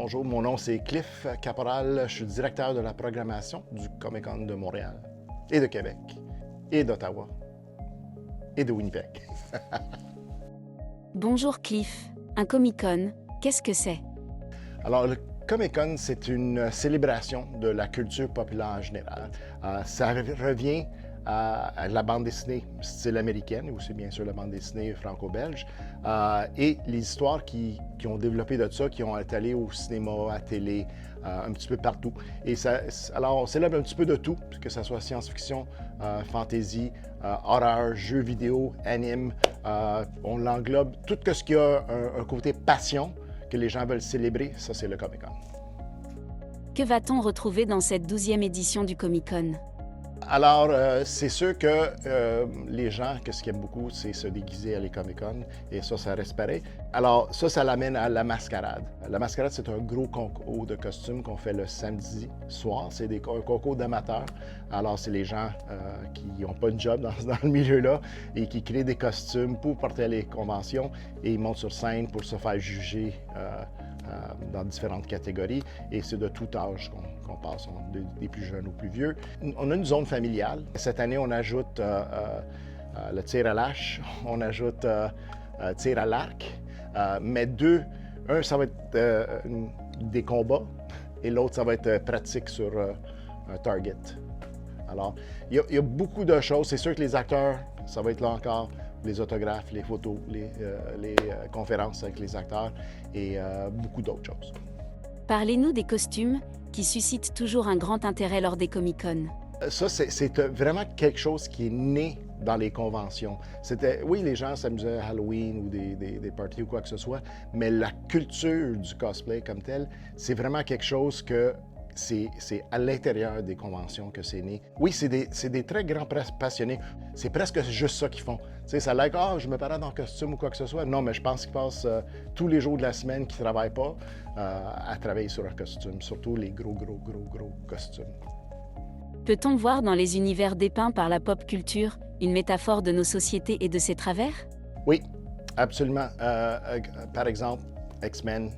Bonjour, mon nom c'est Cliff Caporal, je suis directeur de la programmation du Comic-Con de Montréal, et de Québec, et d'Ottawa, et de Winnipeg. Bonjour Cliff, un Comic-Con, qu'est-ce que c'est? Alors, le Comic-Con, c'est une célébration de la culture populaire en général. Ça revient à la bande dessinée style américaine, et aussi bien sûr la bande dessinée franco-belge, et les histoires qui ont développé de ça, qui ont été allées au cinéma, à télé, un petit peu partout. Et alors, on célèbre un petit peu de tout, que ce soit science-fiction, fantasy, horreur, jeux vidéo, anime. On l'englobe, tout ce qui a un côté passion, que les gens veulent célébrer, ça c'est le Comic-Con. Que va-t-on retrouver dans cette 12e édition du Comic-Con? Alors, c'est sûr que les gens, ce qu'ils aiment beaucoup, c'est se déguiser à les Comic-Con, et ça reste pareil. Alors, ça l'amène à la mascarade. La mascarade, c'est un gros concours de costumes qu'on fait le samedi soir. C'est un concours d'amateurs. Alors, c'est les gens qui n'ont pas de job dans le milieu-là et qui créent des costumes pour porter à les conventions, et ils montent sur scène pour se faire juger dans différentes catégories, et c'est de tout âge qu'on passe, des plus jeunes aux plus vieux. On a une zone familiale. Cette année, on ajoute le tir à l'âche, on ajoute tir à l'arc, mais un, ça va être des combats, et l'autre, ça va être pratique sur un target. Alors, il y a beaucoup de choses. C'est sûr que les acteurs, ça va être là encore, les autographes, les photos, les conférences avec les acteurs et beaucoup d'autres choses. Parlez-nous des costumes, qui suscitent toujours un grand intérêt lors des Comic-Con. Ça, c'est vraiment quelque chose qui est né dans les conventions. Oui, les gens s'amusaient à Halloween ou des parties ou quoi que ce soit, mais la culture du cosplay comme tel, c'est vraiment quelque chose que c'est à l'intérieur des conventions que c'est né. Oui, c'est des très grands passionnés. C'est presque juste ça qu'ils font. Tu sais, ça a l'air je me parade en costume ou quoi que ce soit. Non, mais je pense qu'ils passent tous les jours de la semaine qu'ils ne travaillent pas à travailler sur un costume, surtout les gros costumes. Peut-on voir dans les univers dépeints par la pop culture une métaphore de nos sociétés et de ses travers? Oui, absolument. Par exemple, X-Men,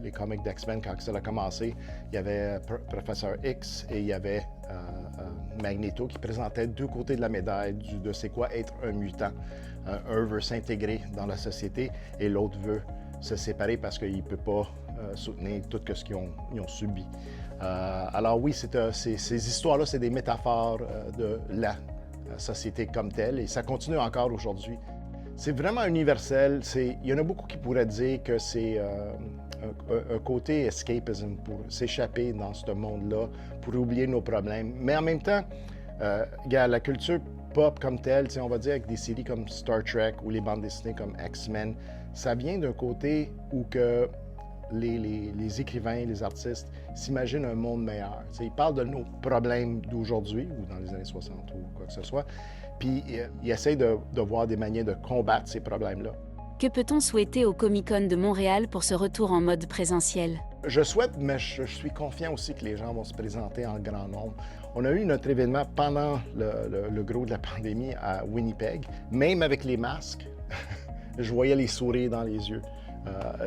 les comics d'X-Men, quand ça a commencé, il y avait Professeur X et il y avait Magneto qui présentaient deux côtés de la médaille de c'est quoi être un mutant. Un veut s'intégrer dans la société et l'autre veut se séparer parce qu'il ne peut pas soutenir tout ce qu'ils ont subi. Alors oui, ces histoires-là, c'est des métaphores de la société comme telle, et ça continue encore aujourd'hui. C'est vraiment universel. Il y en a beaucoup qui pourraient dire que c'est un côté escapism pour s'échapper dans ce monde-là, pour oublier nos problèmes. Mais en même temps, la culture pop comme telle, on va dire avec des séries comme Star Trek ou les bandes dessinées comme X-Men, ça vient d'un côté où que les écrivains, les artistes s'imaginent un monde meilleur. Ils parlent de nos problèmes d'aujourd'hui ou dans les années 60 ou quoi que ce soit, puis ils essayent de voir des manières de combattre ces problèmes-là. Que peut-on souhaiter au Comic-Con de Montréal pour ce retour en mode présentiel? Je souhaite, mais je suis confiant aussi que les gens vont se présenter en grand nombre. On a eu notre événement pendant le gros de la pandémie à Winnipeg. Même avec les masques, je voyais les sourires dans les yeux.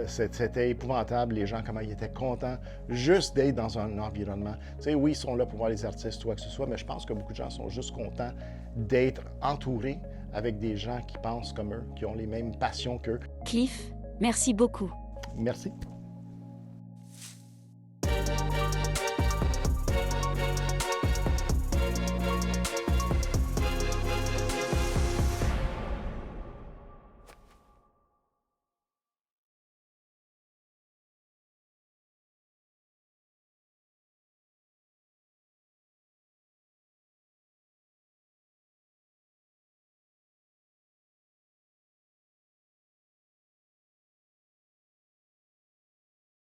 C'était épouvantable, les gens, comment ils étaient contents juste d'être dans un environnement. Tu sais, oui, ils sont là pour voir les artistes ou quoi que ce soit, mais je pense que beaucoup de gens sont juste contents d'être entourés avec des gens qui pensent comme eux, qui ont les mêmes passions qu'eux. Cliff, merci beaucoup. Merci.